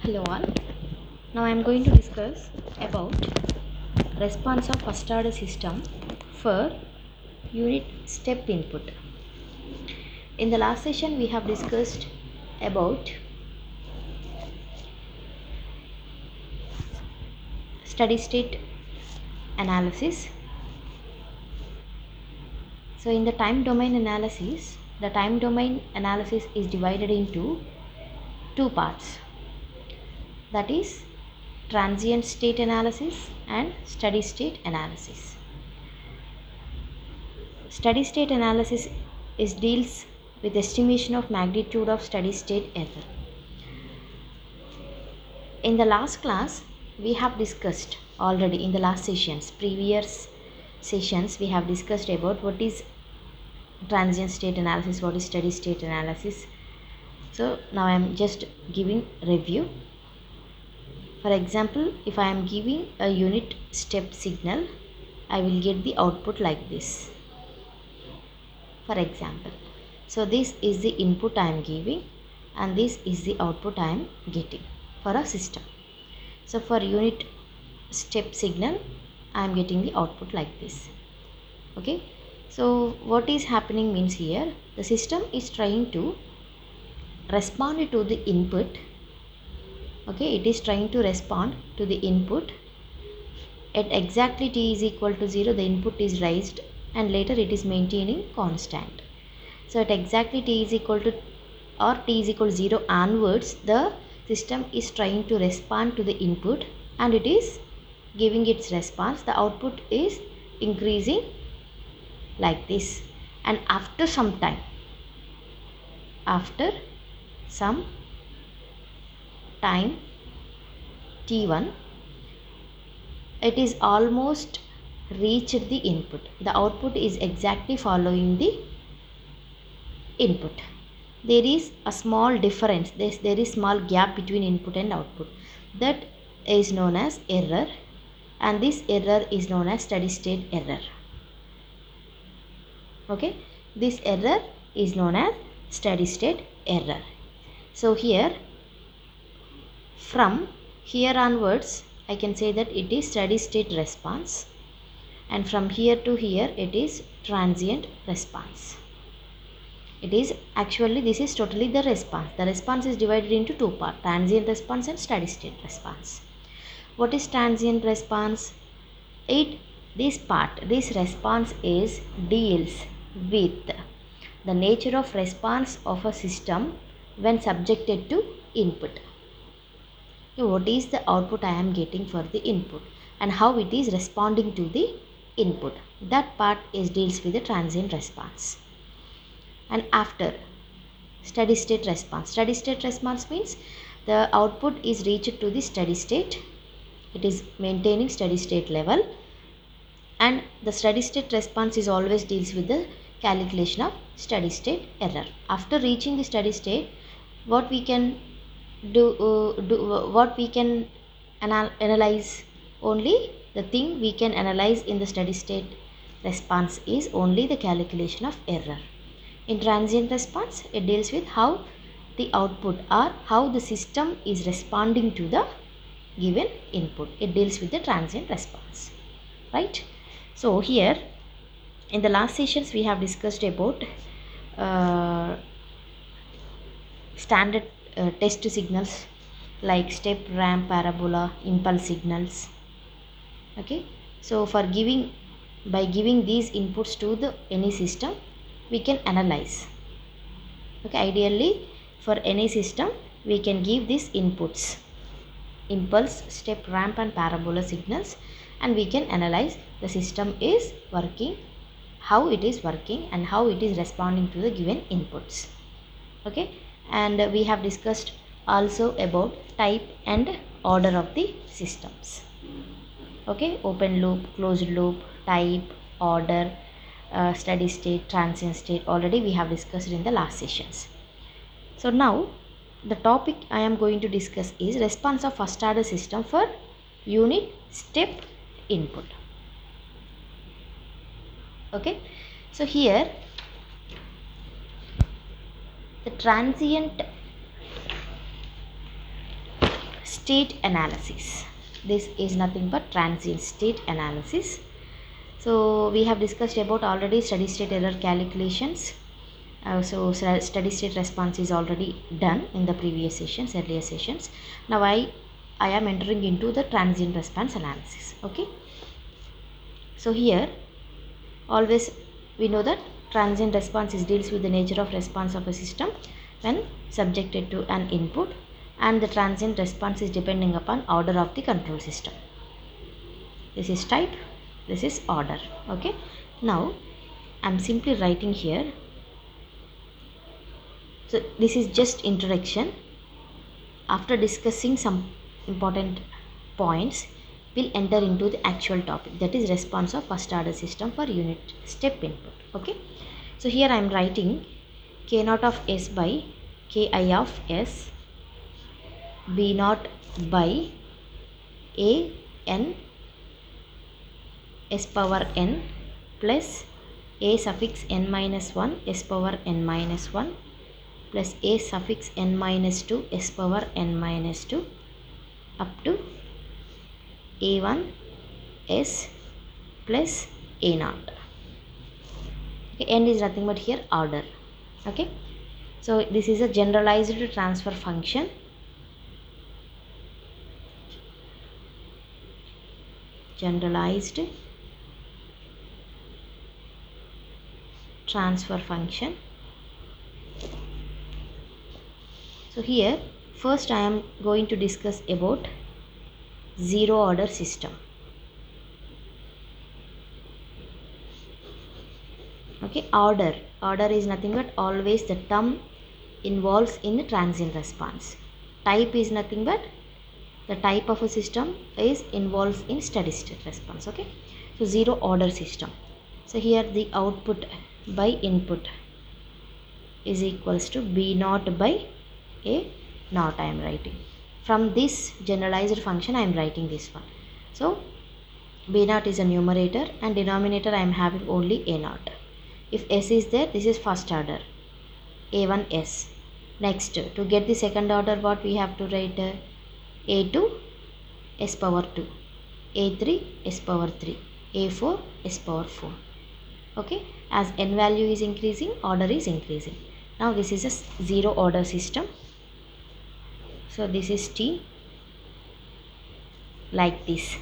Hello all. Now I am going to discuss about response of first order system for unit step input. In the last session we have discussed about steady state analysis. So in the time domain analysis, the time domain analysis is divided into two parts. That is transient state analysis and steady state analysis. Steady state analysis deals with estimation of magnitude of steady state error. In the last class, we have discussed already in the last previous sessions, we have discussed about what is transient state analysis, what is steady state analysis. So now I am just giving review. For example, if I am giving a unit step signal, I will get the output like this. For example, so this is the input I am giving and this is the output I am getting for a system. So for unit step signal, I am getting the output like this. Okay, so what is happening means here the system is trying to respond to the input. Okay, it is trying to respond to the input at exactly t is equal to 0. The input is raised and later it is maintaining constant. So at exactly t is equal to or t is equal to 0 onwards, the system is trying to respond to the input and it is giving its response. The output is increasing like this, and after some time, t1, it is almost reached the input. The output is exactly following the input. There is a small difference, there is small gap between input and output. That is known as error, and this error is known as steady state error. Okay, this error is known as steady state error. So here, from here onwards, I can say that it is steady state response, and from here to here it is transient response. It is actually, this is totally the response. The response is divided into two parts, transient response and steady state response. What is transient response? This response deals with the nature of response of a system when subjected to input. So what is the output I am getting for the input and how it is responding to the input. That part deals with the transient response. And after, steady state response. Steady state response means the output is reached to the steady state. It is maintaining steady state level, and the steady state response is always deals with the calculation of steady state error. After reaching the steady state, what we can analyze, only the thing we can analyze in the steady state response is only the calculation of error. In transient response, it deals with how the output or how the system is responding to the given input. It deals with the transient response, right? So here in the last sessions we have discussed about standard test signals like step, ramp, parabola, impulse signals. Okay, so by giving these inputs to any system, we can analyze. Okay, ideally for any system we can give these inputs, impulse, step, ramp and parabola signals, and we can analyze the system is working, how it is working and how it is responding to the given inputs. Okay, and we have discussed also about type and order of the systems. Okay, open loop, closed loop, type, order, steady state, transient state, already we have discussed in the last sessions. So now the topic I am going to discuss is response of first order system for unit step input. Okay, so here the transient state analysis. This is nothing but transient state analysis. So we have discussed about already steady state error calculations. So steady state response is already done in the previous sessions, earlier sessions. Now I am entering into the transient response analysis. Okay. So here always we know that transient response deals with the nature of response of a system when subjected to an input, and the transient response is depending upon order of the control system. This is type, this is order. Okay. Now I am simply writing here. So this is just introduction. After discussing some important points, we'll enter into the actual topic, that is response of first order system for unit step input. Okay. So here I am writing K naught of S by Ki of S, B naught by A n S power n plus A suffix n minus 1 S power n minus 1 plus A suffix n minus 2 S power n minus 2 up to A1 S plus A naught. Okay, n is nothing but here order. Okay. So this is a generalized transfer function. Generalized transfer function. So here first I am going to discuss about zero order system. Okay, order is nothing but always the term involves in the transient response. Type is nothing but the type of a system is involves in steady state response. Okay. So zero order system. So here the output by input is equals to B naught by A naught I am writing. From this generalized function I am writing this one. So B naught is a numerator and denominator I am having only A naught. If S is there, this is first order, A1 S. Next, to get the second order, what we have to write? A2 S power 2, A3 S power 3, A4 S power 4. Okay, as n value is increasing, order is increasing. Now this is a zero order system. So this is T like this.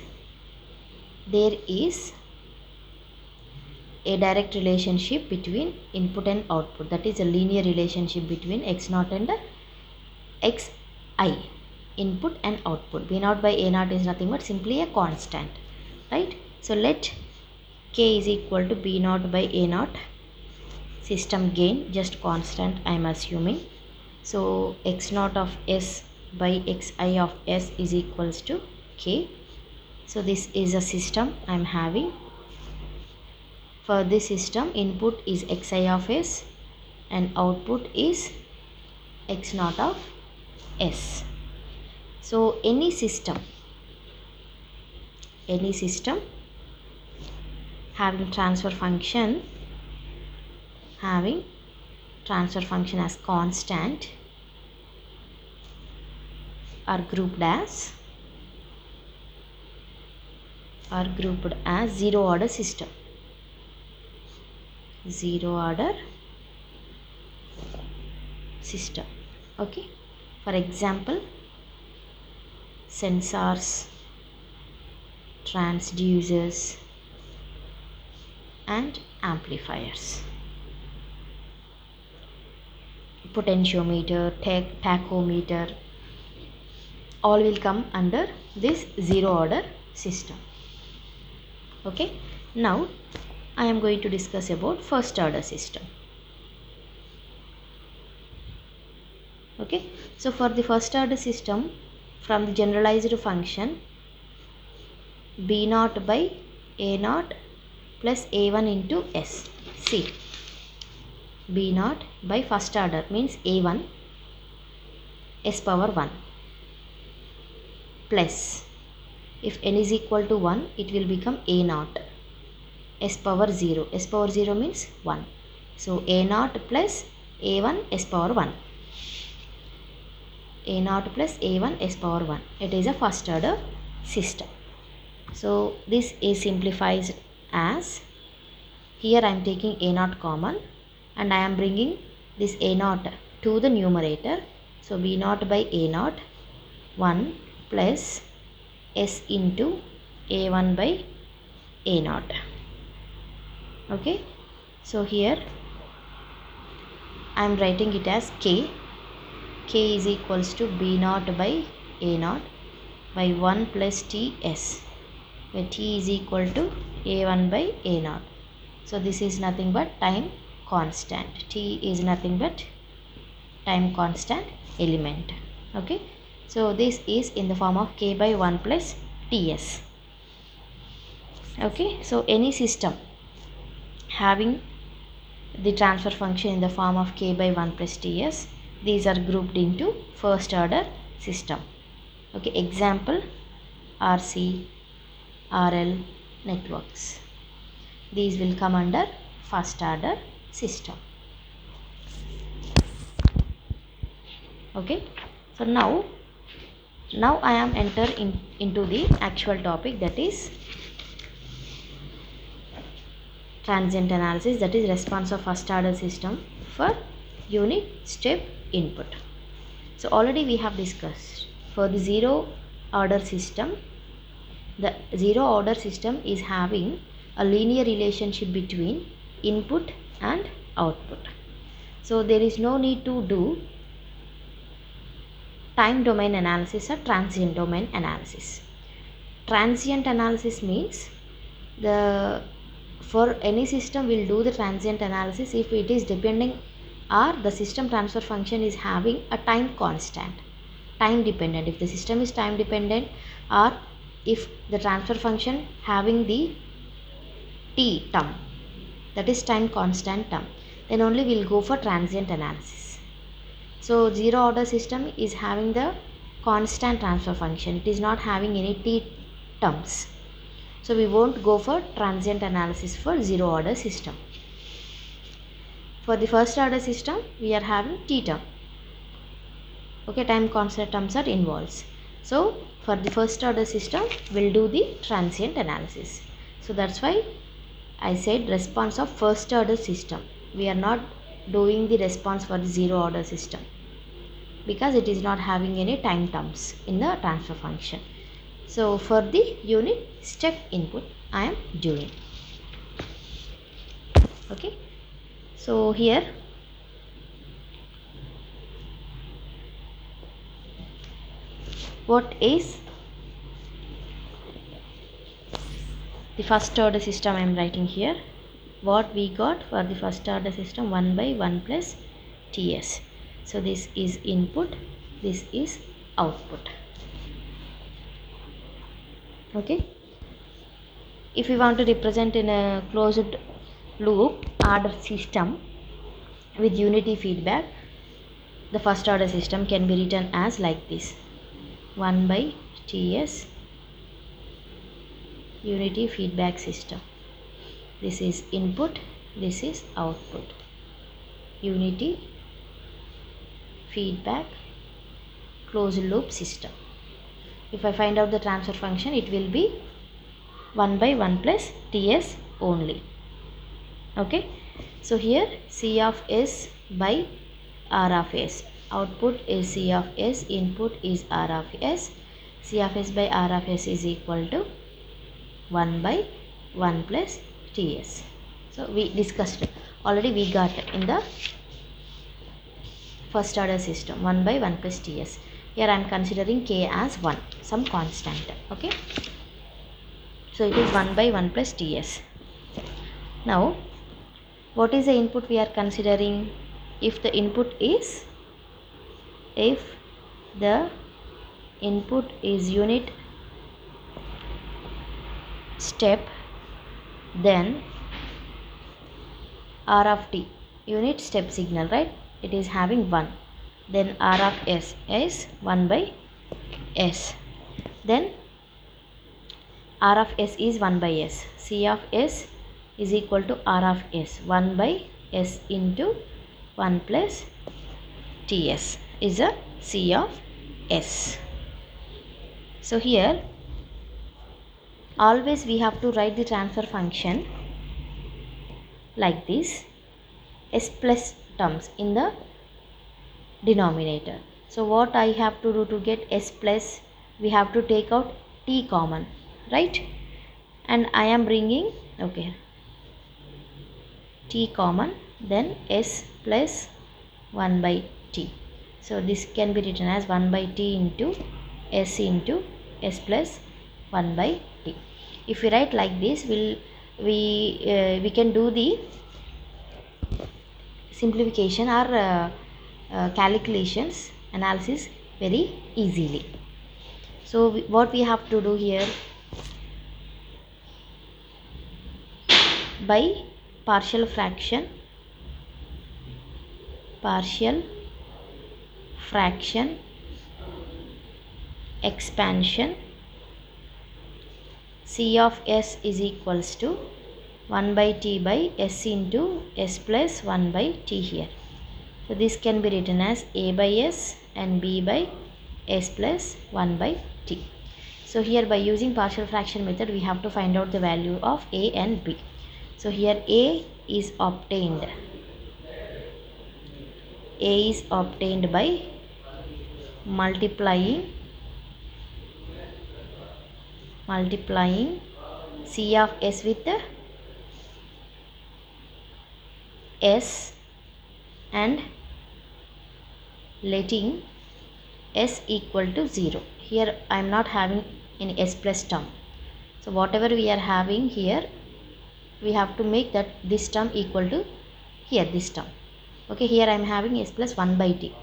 There is a direct relationship between input and output, that is a linear relationship between x0 and xi, input and output. B naught by A naught is nothing but simply a constant, right? So let K is equal to B naught by A naught, system gain just constant I am assuming. So x0 of S by xi of S is equals to K. So this is a system I am having. For this system, input is xi of S and output is x0 of S. So any system having transfer function as constant are grouped as zero order system. Zero order system. Okay. For example, sensors, transducers and amplifiers, potentiometer, tachometer, all will come under this zero order system. Okay. Now I am going to discuss about first order system. Okay. So for the first order system, from the generalized function B naught by A naught plus A1 into S. See, B naught by first order means A1 S power 1 plus, if n is equal to 1, it will become A naught S power 0. S power 0 means 1. So A naught plus A1 S power 1. a naught plus a1 s power 1. It is a first order system. So this is simplified as, here I am taking a naught common and I am bringing this a naught to the numerator. So b naught by a naught 1 plus s into a1 by a naught. Okay, so here I am writing it as k is equals to b naught by a naught by 1 plus ts, where t is equal to a1 by a naught. So this is nothing but time constant. T is nothing but time constant element. Okay, so this is in the form of k by 1 plus ts. Okay, so any system having the transfer function in the form of k by 1 plus ts, these are grouped into first order system. Okay, example RC, RL networks. These will come under first order system. Okay, so now I am into the actual topic, that is transient analysis, that is response of first order system for unit step input. So already we have discussed for the zero order system, the zero order system is having a linear relationship between input and output. So there is no need to do time domain analysis or transient domain analysis. Transient analysis means for any system we'll do the transient analysis if it is depending, or the system transfer function is having a time constant, time dependent. If the system is time dependent, or if the transfer function having the t term, that is time constant term, then only we'll go for transient analysis. So zero order system is having the constant transfer function, it is not having any t terms. So we won't go for transient analysis for zero order system. For the first order system we are having t term. Okay, time constant terms are involved. So for the first order system we'll do the transient analysis. So that's why I said response of first order system. We are not doing the response for the zero order system because it is not having any time terms in the transfer function. So for the unit step input I am doing. Okay, so here what is the first order system I am writing here. What we got for the first order system, 1 by 1 plus ts. So this is input, this is output. Okay, if we want to represent in a closed loop order system with unity feedback, the first order system can be written as like this: 1 by ts unity feedback system. This is input, this is output. Unity feedback closed loop system. If I find out the transfer function, it will be 1 by 1 plus ts only. Okay, so here C of s by R of s. Output is C of s, input is R of s. C of s by R of s is equal to 1 by 1 plus ts. So we discussed already, we got in the first order system 1 by 1 plus ts. Here I am considering k as 1, some constant. Okay, so it is 1 by 1 plus ts. Now what is the input we are considering? If the input is unit step, then R of t, unit step signal, right? It is having 1. Then R of s is 1 by s. Then R of s is 1 by s. C of s is equal to R of s. 1 by s into 1 plus ts is a C of s. So here always we have to write the transfer function like this, s plus terms in the denominator. So what I have to do to get s plus, we have to take out t common, right? And I am bringing, okay, t common, then s plus 1 by t. So this can be written as 1 by t into s plus 1 by t. If we write like this, we can do the simplification or calculations analysis very easily. So what we have to do here, by partial fraction expansion, c of s is equals to 1 by t by s into s plus 1 by t here. So this can be written as a by s and b by s plus 1 by t. So here by using partial fraction method, we have to find out the value of a and b. So here a is obtained by multiplying c of s with the s and letting s equal to 0. Here I am not having any s plus term. So whatever we are having here, we have to make that this term equal to here this term. Okay, here I am having s plus 1 by t.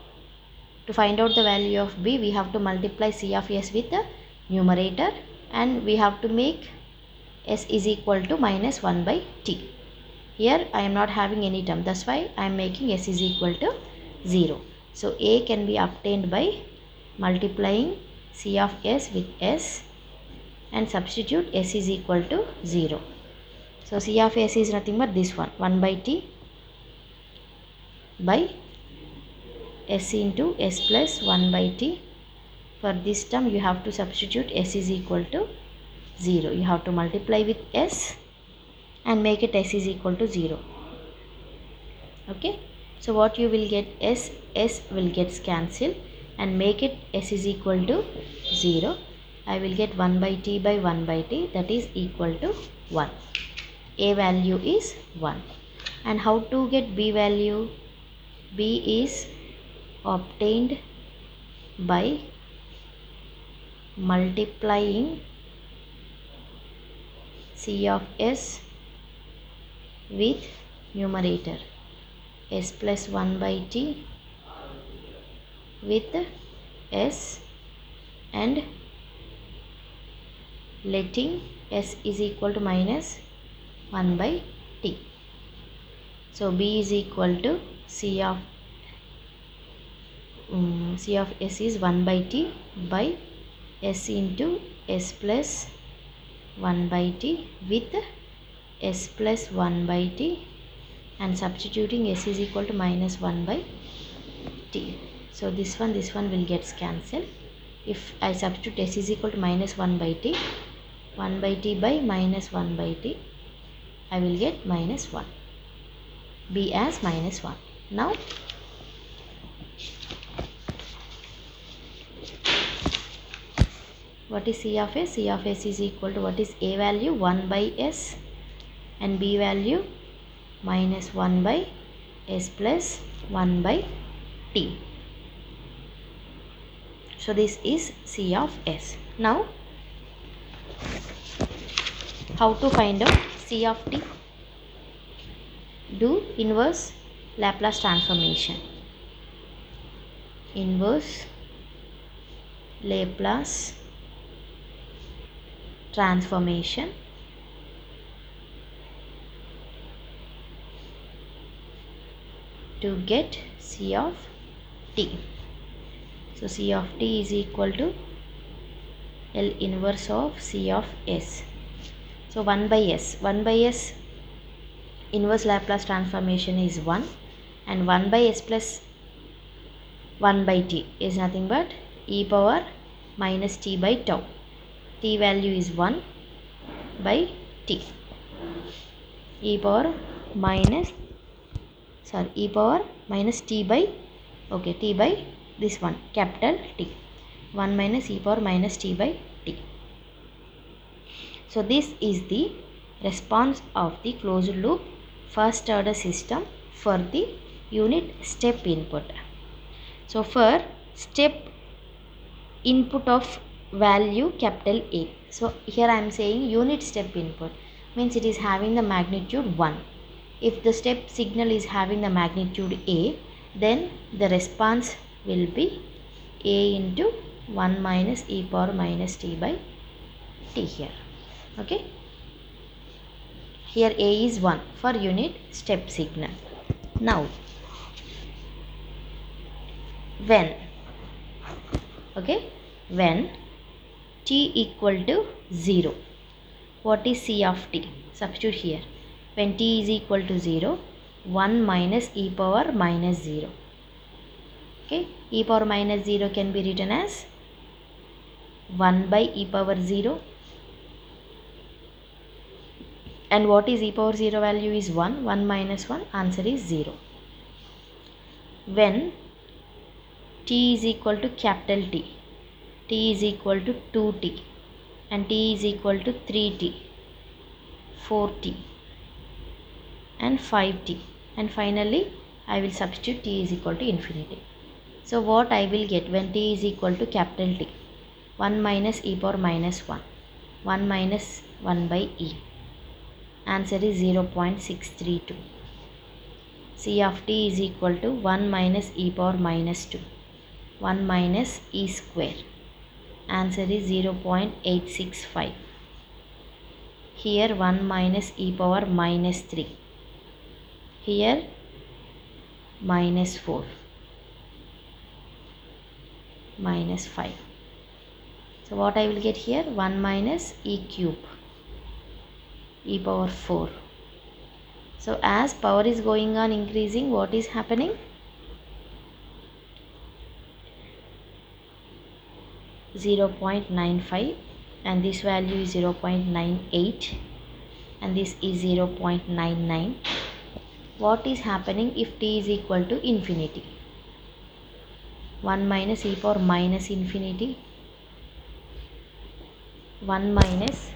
To find out the value of b, we have to multiply c of s with the numerator, and we have to make s is equal to minus 1 by t. Here I am not having any term, that's why I am making s is equal to 0. So a can be obtained by multiplying c of s with s and substitute s is equal to 0. So c of s is nothing but this one, 1 by t by s into s plus 1 by t. For this term you have to substitute s is equal to 0. You have to multiply with s and make it s is equal to 0. Okay, so what you will get, s will get cancelled and make it s is equal to 0. I will get 1 by t by 1 by t, that is equal to 1. A value is 1. And how to get b value? B is obtained by multiplying c of s with numerator s plus 1 by t with s and letting s is equal to minus 1 by t. So b is equal to c of s is 1 by t by s into s plus 1 by t with s plus 1 by t and substituting s is equal to minus 1 by t. So this one will get cancelled. If I substitute s is equal to minus 1 by t, 1 by t by minus 1 by t, I will get minus 1. B as minus 1. Now what is c of s? C of s is equal to, what is a value? 1 by s and b value minus 1 by s plus 1 by t. So this is c of s. Now how to find out c of t? Do inverse Laplace transformation. Inverse Laplace transformation to get c of t. So c of t is equal to L inverse of c of s. So 1 by s. 1 by s inverse Laplace transformation is 1, and 1 by s plus 1 by t is nothing but e power minus t by tau. T value is 1 by t. E power minus t by t by this one, capital T. 1 minus e power minus t by t. So this is the response of the closed loop first order system for the unit step input. So for step input of value capital A, so here I am saying unit step input means it is having the magnitude 1. If the step signal is having the magnitude A, then the response will be A into 1 minus e power minus t by t here. Okay, here A is 1 for unit step signal. Now when t equal to 0, what is C of t? Substitute here. When t is equal to 0, 1 minus e power minus 0. Okay, e power minus 0 can be written as 1 by e power 0. And what is e power 0 value is 1. 1 minus 1, answer is 0. When t is equal to capital T, t is equal to 2t and t is equal to 3t, 4t and 5t, and finally I will substitute t is equal to infinity. So what I will get when t is equal to capital T? 1 minus e power minus 1, 1 minus 1 by e, answer is 0.632. C of t is equal to 1 minus e power minus 2, 1 minus e square, answer is 0.865. Here 1 minus e power minus 3, here minus 4, minus 5. So what I will get here? 1 minus e cube, e power 4. So as power is going on increasing, what is happening? (0.95) and this value is 0.98 and this is 0.99. What is happening if t is equal to infinity? 1 minus e power minus infinity, 1 minus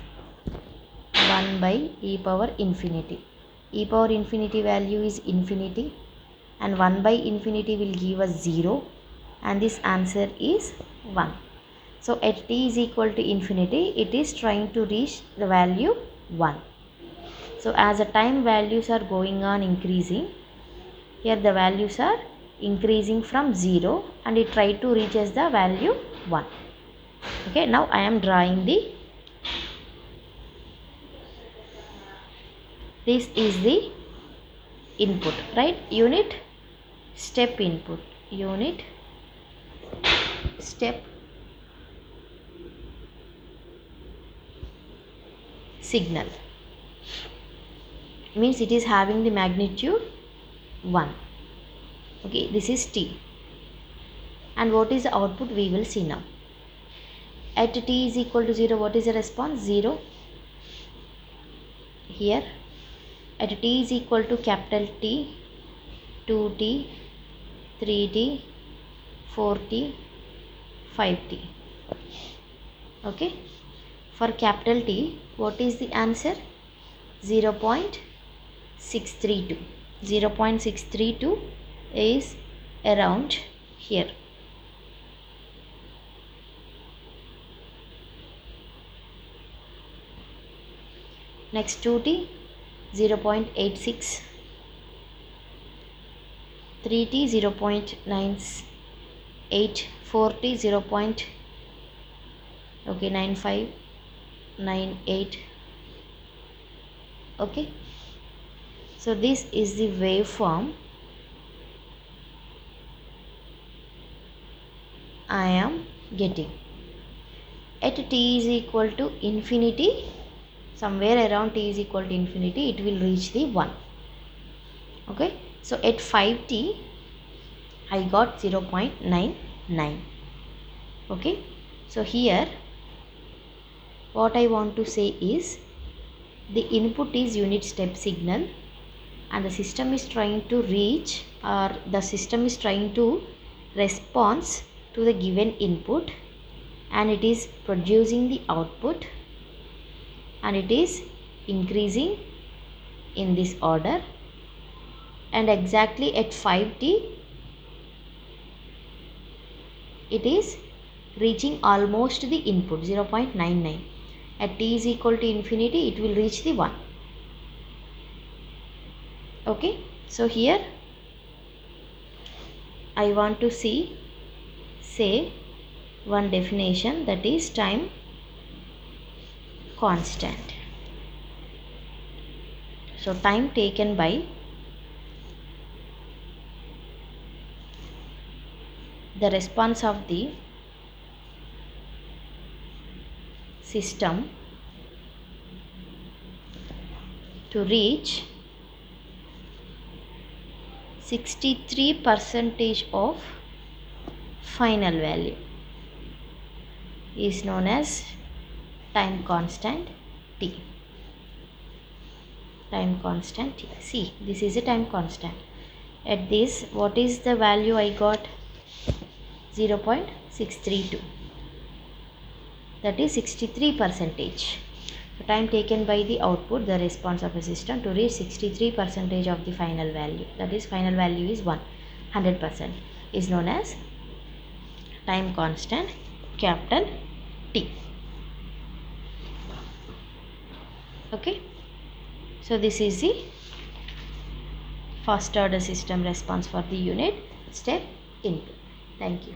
1 by e power infinity. E power infinity value is infinity and 1 by infinity will give us 0 and this answer is 1. So at t is equal to infinity, it is trying to reach the value 1. So as the time values are going on increasing, here the values are increasing from 0 and it try to reach as the value 1. Okay, now I am drawing this is the input, right? Unit step input, unit step signal means it is having the magnitude 1. Okay, this is t. And what is the output? We will see now. At t is equal to 0, what is the response? 0. Here at t is equal to capital T, 2t, 3t, 4t, 5t. Okay, for capital T, what is the answer? 0.632. 0.632 is around here. Next 2t, 0.86, 3t, 0.98, 4t, 0.95, 98. Okay, so this is the waveform I am getting. At t is equal to infinity, somewhere around t is equal to infinity, it will reach the 1. Okay, so at 5t I got 0.99. Okay, so here what I want to say is the input is unit step signal and the system is trying to reach, or the system is trying to response to the given input, and it is producing the output, and it is increasing in this order, and exactly at 5t it is reaching almost the input 0.99. At t is equal to infinity it will reach the 1. Okay, so here I want to say one definition, that is time constant. So time taken by the response of the system to reach 63% of final value is known as time constant t. Time constant t. See, this is a time constant. At this, what is the value I got? 0.632. That is 63%. So time taken by the output, the response of a system, to reach 63% of the final value. That is, final value is 100%, is known as time constant capital T. Okay, so this is the first order system response for the unit step input. Thank you.